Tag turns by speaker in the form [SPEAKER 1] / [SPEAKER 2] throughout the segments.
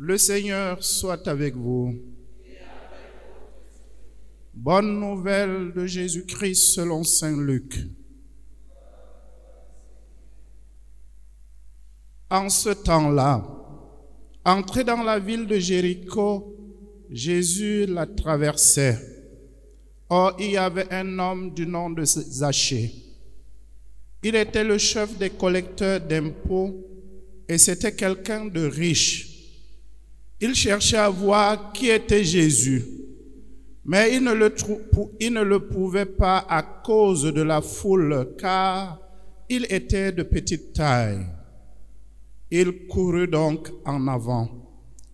[SPEAKER 1] Le Seigneur soit avec vous. Bonne nouvelle de Jésus-Christ selon saint Luc. En ce temps-là, entré dans la ville de Jéricho, Jésus la traversait. Or, il y avait un homme du nom de Zachée. Il était le chef des collecteurs d'impôts et c'était quelqu'un de riche. Il cherchait à voir qui était Jésus, mais il ne le pouvait pas à cause de la foule, car il était de petite taille. Il courut donc en avant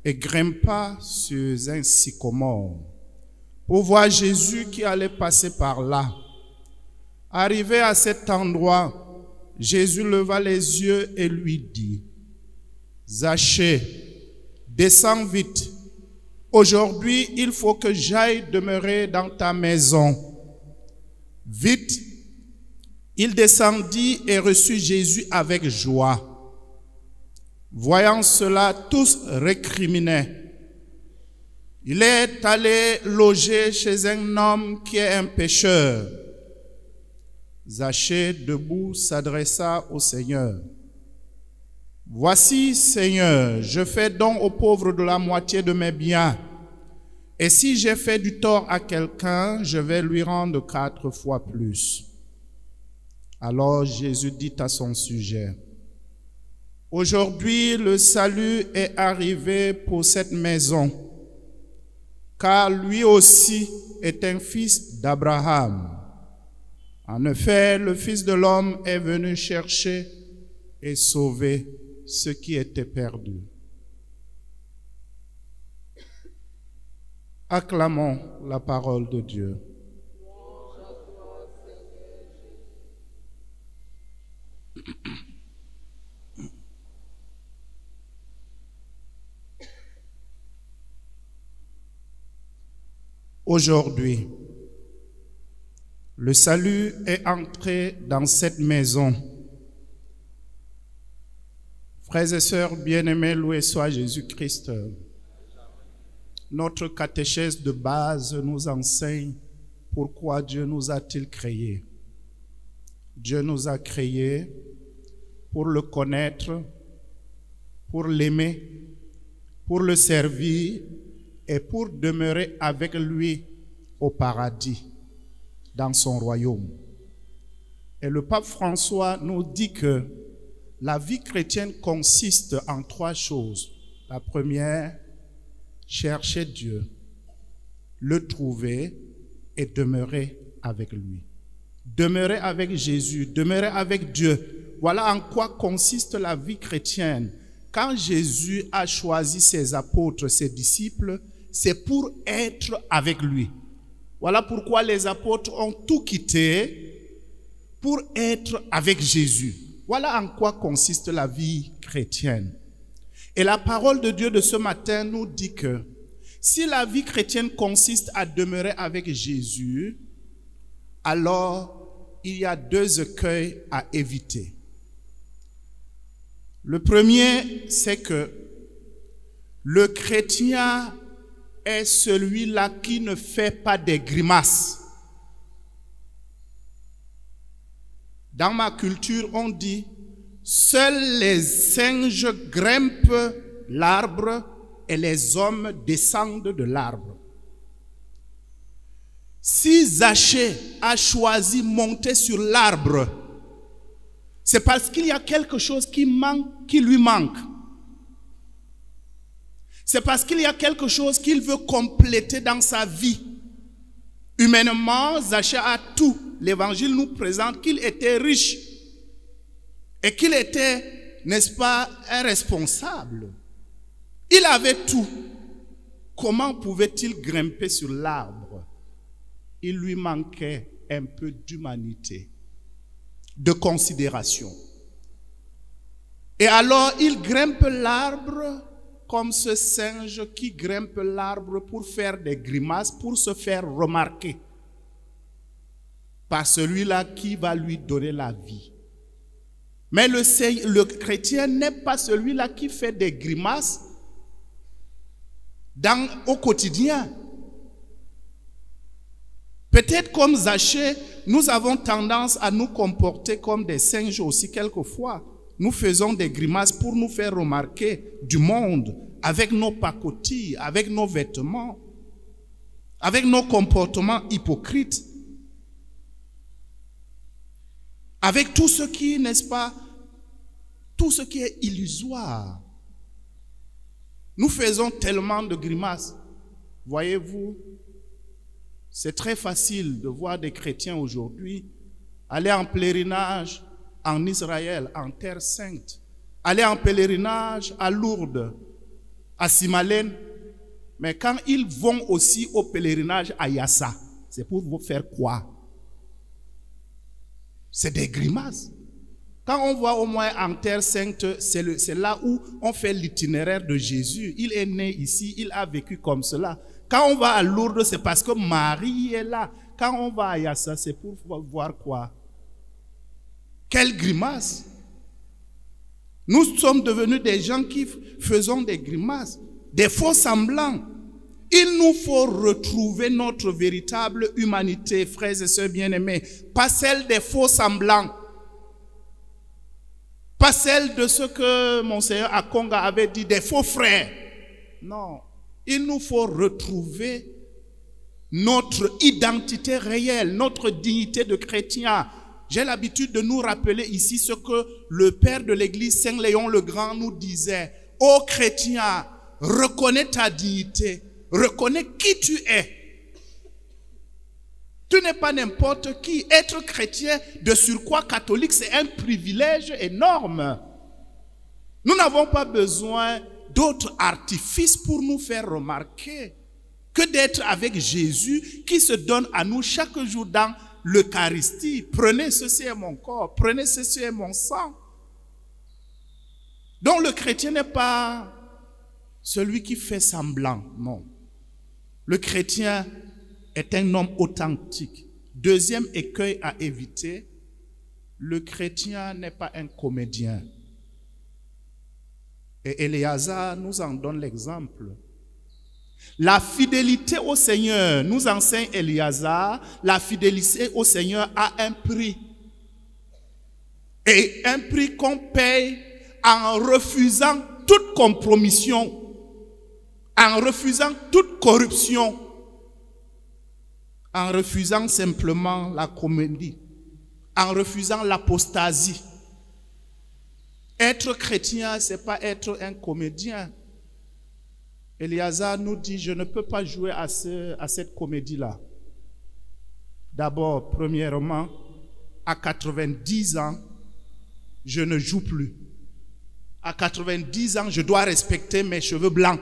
[SPEAKER 1] et grimpa sur un sycomore pour voir Jésus qui allait passer par là. Arrivé à cet endroit, Jésus leva les yeux et lui dit: Zachée, descends vite. Aujourd'hui, il faut que j'aille demeurer dans ta maison. Vite, il descendit et reçut Jésus avec joie. Voyant cela, tous récriminaient. Il est allé loger chez un homme qui est un pécheur. Zachée, debout, s'adressa au Seigneur. Voici, Seigneur, je fais don aux pauvres de la moitié de mes biens. Et si j'ai fait du tort à quelqu'un, je vais lui rendre 4 fois plus. Alors Jésus dit à son sujet: Aujourd'hui, le salut est arrivé pour cette maison, car lui aussi est un fils d'Abraham. En effet, le Fils de l'homme est venu chercher et sauver ce qui était perdu. Acclamons la parole de Dieu. Aujourd'hui, le salut est entré dans cette maison. Frères et sœurs bien-aimés, loué soit Jésus-Christ. Notre catéchèse de base nous enseigne pourquoi Dieu nous a-t-il créés. Dieu nous a créés pour le connaître, pour l'aimer, pour le servir et pour demeurer avec lui au paradis, dans son royaume. Et le pape François nous dit que la vie chrétienne consiste en 3 choses. La première, chercher Dieu, le trouver et demeurer avec lui. Demeurer avec Jésus, demeurer avec Dieu. Voilà en quoi consiste la vie chrétienne. Quand Jésus a choisi ses apôtres, ses disciples, c'est pour être avec lui. Voilà pourquoi les apôtres ont tout quitté pour être avec Jésus. Voilà en quoi consiste la vie chrétienne. Et la parole de Dieu de ce matin nous dit que si la vie chrétienne consiste à demeurer avec Jésus, alors il y a 2 écueils à éviter. Le premier, c'est que le chrétien est celui-là qui ne fait pas des grimaces. Dans ma culture, on dit: seuls les singes grimpent l'arbre et les hommes descendent de l'arbre. Si Zachée a choisi monter sur l'arbre, c'est parce qu'il y a quelque chose qui lui manque. C'est parce qu'il y a quelque chose qu'il veut compléter dans sa vie. Humainement, Zachée a tout. L'évangile nous présente qu'il était riche et qu'il était, n'est-ce pas, un responsable. Il avait tout. Comment pouvait-il grimper sur l'arbre? Il lui manquait un peu d'humanité, de considération. Et alors, il grimpe l'arbre comme ce singe qui grimpe l'arbre pour faire des grimaces, pour se faire remarquer par celui-là qui va lui donner la vie. Mais le chrétien n'est pas celui-là qui fait des grimaces au quotidien. Peut-être comme Zachée, nous avons tendance à nous comporter comme des singes aussi quelquefois. Nous faisons des grimaces pour nous faire remarquer du monde avec nos pacotilles, avec nos vêtements, avec nos comportements hypocrites, avec tout ce qui, n'est-ce pas, tout ce qui est illusoire. Nous faisons tellement de grimaces. Voyez-vous, c'est très facile de voir des chrétiens aujourd'hui aller en pèlerinage en Israël, en Terre Sainte, aller en pèlerinage à Lourdes, à Simalène, mais quand ils vont aussi au pèlerinage à Yassa, c'est pour vous faire quoi? C'est des grimaces. Quand on voit au moins en Terre Sainte, c'est là où on fait l'itinéraire de Jésus. Il est né ici, il a vécu comme cela. Quand on va à Lourdes, c'est parce que Marie est là. Quand on va à Yassa, c'est pour voir quoi? Quelle grimace! Nous sommes devenus des gens qui faisons des grimaces, des faux semblants. Il nous faut retrouver notre véritable humanité, frères et sœurs bien-aimés, pas celle des faux semblants, pas celle de ce que Monseigneur Akonga avait dit, des faux frères. Non, il nous faut retrouver notre identité réelle, notre dignité de chrétien. J'ai l'habitude de nous rappeler ici ce que le père de l'église Saint Léon le Grand nous disait. Ô chrétien, reconnais ta dignité, reconnais qui tu es. Tu n'es pas n'importe qui. Être chrétien, de surcroît catholique, c'est un privilège énorme. Nous n'avons pas besoin d'autres artifices pour nous faire remarquer que d'être avec Jésus qui se donne à nous chaque jour dans l'Eucharistie. Prenez, ceci est mon corps, prenez, ceci est mon sang. Donc le chrétien n'est pas celui qui fait semblant, non. Le chrétien est un homme authentique. Deuxième écueil à éviter, le chrétien n'est pas un comédien. Et Éléazar nous en donne l'exemple. La fidélité au Seigneur, nous enseigne Éléazar, la fidélité au Seigneur a un prix. Et un prix qu'on paye en refusant toute compromission, en refusant toute corruption, en refusant simplement la comédie, en refusant l'apostasie. Être chrétien, ce n'est pas être un comédien. Éléazar nous dit, je ne peux pas jouer à cette comédie-là. D'abord, premièrement, à 90 ans, je ne joue plus. À 90 ans, je dois respecter mes cheveux blancs.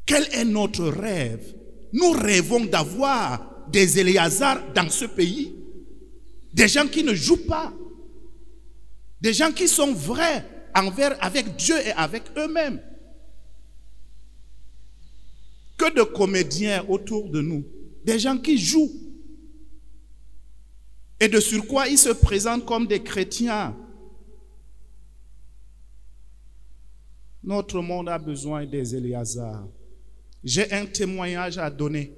[SPEAKER 1] Quel est notre rêve? Nous rêvons d'avoir des Éléazars dans ce pays. Des gens qui ne jouent pas. Des gens qui sont vrais avec Dieu et avec eux-mêmes. Que de comédiens autour de nous. Des gens qui jouent. Et de surcroît, ils se présentent comme des chrétiens. Notre monde a besoin des Éléazars. J'ai un témoignage à donner.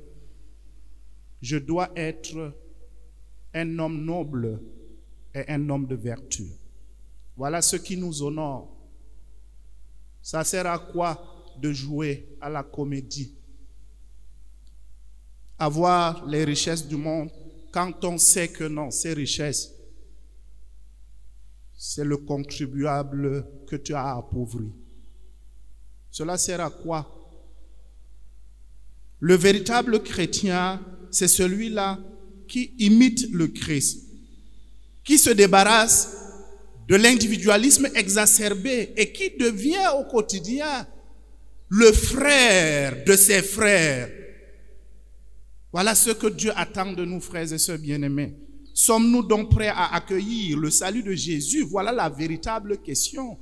[SPEAKER 1] Je dois être un homme noble et un homme de vertu. Voilà ce qui nous honore. Ça sert à quoi de jouer à la comédie? Avoir les richesses du monde quand on sait que non, ces richesses, c'est le contribuable que tu as appauvri. Cela sert à quoi? Le véritable chrétien, c'est celui-là qui imite le Christ, qui se débarrasse de l'individualisme exacerbé et qui devient au quotidien le frère de ses frères. Voilà ce que Dieu attend de nous, frères et sœurs bien-aimés. Sommes-nous donc prêts à accueillir le salut de Jésus? Voilà la véritable question.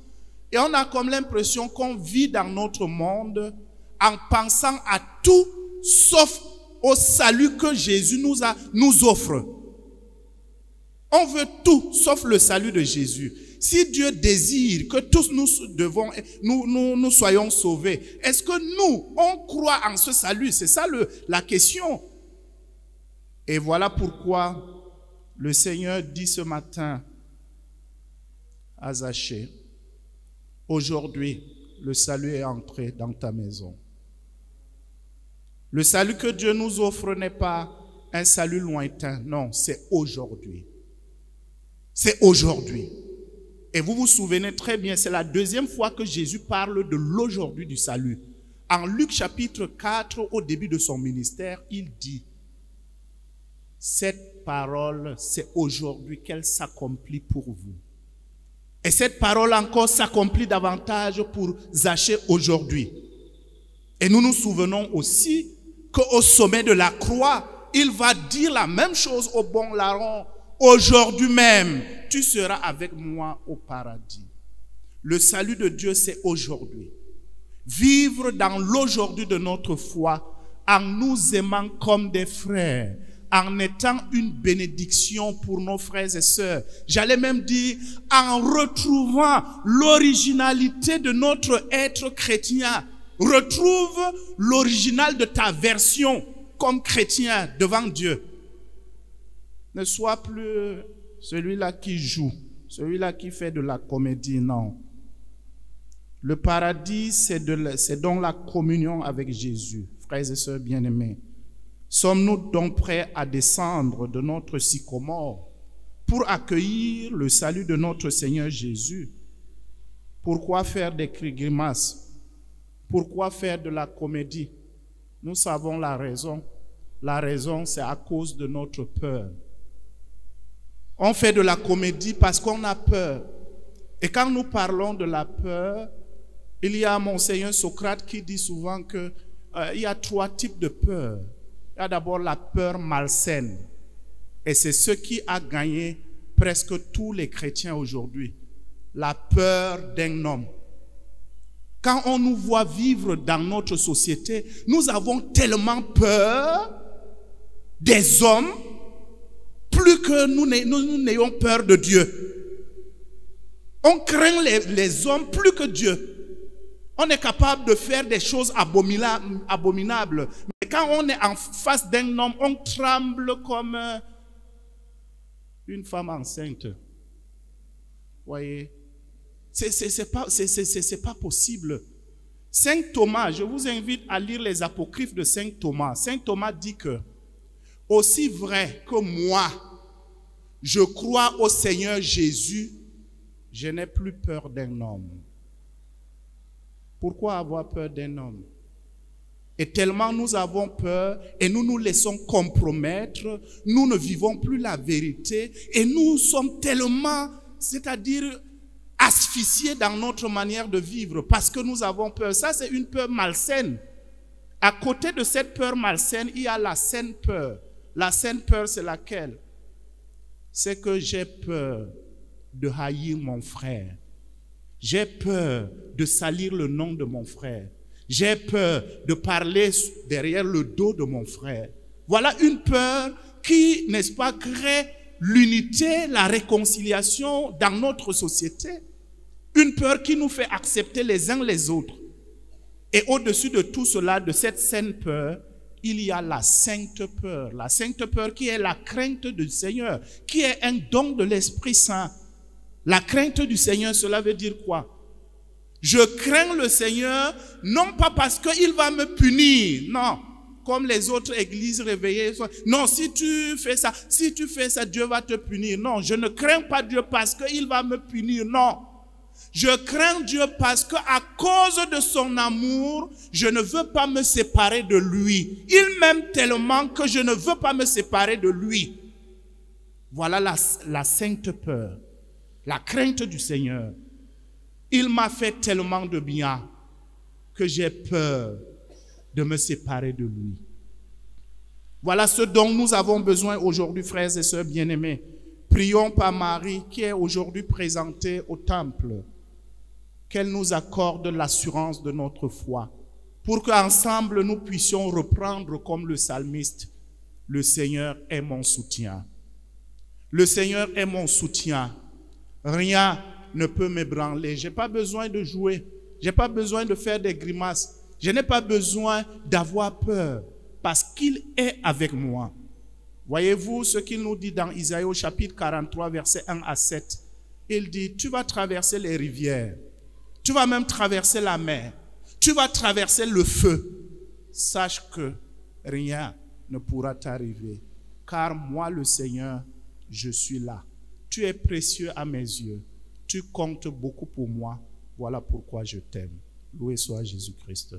[SPEAKER 1] Et on a comme l'impression qu'on vit dans notre monde en pensant à tout sauf au salut que Jésus nous offre. On veut tout sauf le salut de Jésus. Si Dieu désire que tous nous soyons sauvés, est-ce que nous, on croit en ce salut? C'est ça la question. Et voilà pourquoi le Seigneur dit ce matin à Zachée, aujourd'hui, le salut est entré dans ta maison. Le salut que Dieu nous offre n'est pas un salut lointain, non, c'est aujourd'hui. C'est aujourd'hui. Et vous vous souvenez très bien, c'est la deuxième fois que Jésus parle de l'aujourd'hui du salut. En Luc chapitre 4, au début de son ministère, il dit, cette parole, c'est aujourd'hui qu'elle s'accomplit pour vous. Et cette parole encore s'accomplit davantage pour Zachée aujourd'hui. Et nous nous souvenons aussi qu'au sommet de la croix, il va dire la même chose au bon larron. Aujourd'hui même, tu seras avec moi au paradis. Le salut de Dieu, c'est aujourd'hui. Vivre dans l'aujourd'hui de notre foi, en nous aimant comme des frères, en étant une bénédiction pour nos frères et sœurs. J'allais même dire, en retrouvant l'originalité de notre être chrétien. Retrouve l'original de ta version comme chrétien devant Dieu. Ne sois plus celui-là qui joue, celui-là qui fait de la comédie, non. Le paradis, c'est donc la communion avec Jésus, frères et sœurs bien-aimés. Sommes-nous donc prêts à descendre de notre sycomore pour accueillir le salut de notre Seigneur Jésus? Pourquoi faire des cris grimaces? Pourquoi faire de la comédie? Nous savons la raison. La raison, c'est à cause de notre peur. On fait de la comédie parce qu'on a peur. Et quand nous parlons de la peur, il y a Monseigneur Socrate qui dit souvent qu'il y a 3 types de peur. Il y a d'abord la peur malsaine. Et c'est ce qui a gagné presque tous les chrétiens aujourd'hui. La peur d'un homme. Quand on nous voit vivre dans notre société, nous avons tellement peur des hommes, plus que nous n'ayons peur de Dieu. On craint les hommes plus que Dieu. On est capable de faire des choses abominables. Mais quand on est en face d'un homme, on tremble comme une femme enceinte. Voyez, c'est pas possible. Saint Thomas, je vous invite à lire les apocryphes de Saint Thomas. Saint Thomas dit que, aussi vrai que moi, je crois au Seigneur Jésus, je n'ai plus peur d'un homme. Pourquoi avoir peur d'un homme? Et tellement nous avons peur et nous nous laissons compromettre, nous ne vivons plus la vérité et nous sommes tellement, c'est-à-dire asphyxiés dans notre manière de vivre parce que nous avons peur. Ça, c'est une peur malsaine. À côté de cette peur malsaine, il y a la saine peur. La saine peur, c'est laquelle? C'est que j'ai peur de haïr mon frère. J'ai peur de salir le nom de mon frère. J'ai peur de parler derrière le dos de mon frère. Voilà une peur qui, n'est-ce pas, crée l'unité, la réconciliation dans notre société. Une peur qui nous fait accepter les uns les autres. Et au-dessus de tout cela, de cette sainte peur, il y a la sainte peur. La sainte peur qui est la crainte du Seigneur, qui est un don de l'Esprit Saint. La crainte du Seigneur, cela veut dire quoi? Je crains le Seigneur, non pas parce qu'il va me punir, non, comme les autres églises réveillées. Non, si tu fais ça, Dieu va te punir. Non, je ne crains pas Dieu parce qu'il va me punir, non. Je crains Dieu parce qu'à cause de son amour, je ne veux pas me séparer de lui. Il m'aime tellement que je ne veux pas me séparer de lui. Voilà la sainte peur. La crainte du Seigneur. Il m'a fait tellement de bien que j'ai peur de me séparer de lui. Voilà ce dont nous avons besoin aujourd'hui, frères et sœurs bien-aimés. Prions par Marie qui est aujourd'hui présentée au temple. Qu'elle nous accorde l'assurance de notre foi. Pour qu'ensemble nous puissions reprendre comme le psalmiste. Le Seigneur est mon soutien. Le Seigneur est mon soutien. Rien ne peut m'ébranler. Je n'ai pas besoin de jouer. Je n'ai pas besoin de faire des grimaces. Je n'ai pas besoin d'avoir peur parce qu'il est avec moi. Voyez-vous ce qu'il nous dit dans Isaïe au chapitre 43, versets 1 à 7. Il dit, tu vas traverser les rivières. Tu vas même traverser la mer. Tu vas traverser le feu. Sache que rien ne pourra t'arriver. Car moi, le Seigneur, je suis là. Tu es précieux à mes yeux. Tu comptes beaucoup pour moi. Voilà pourquoi je t'aime. Loué soit Jésus-Christ.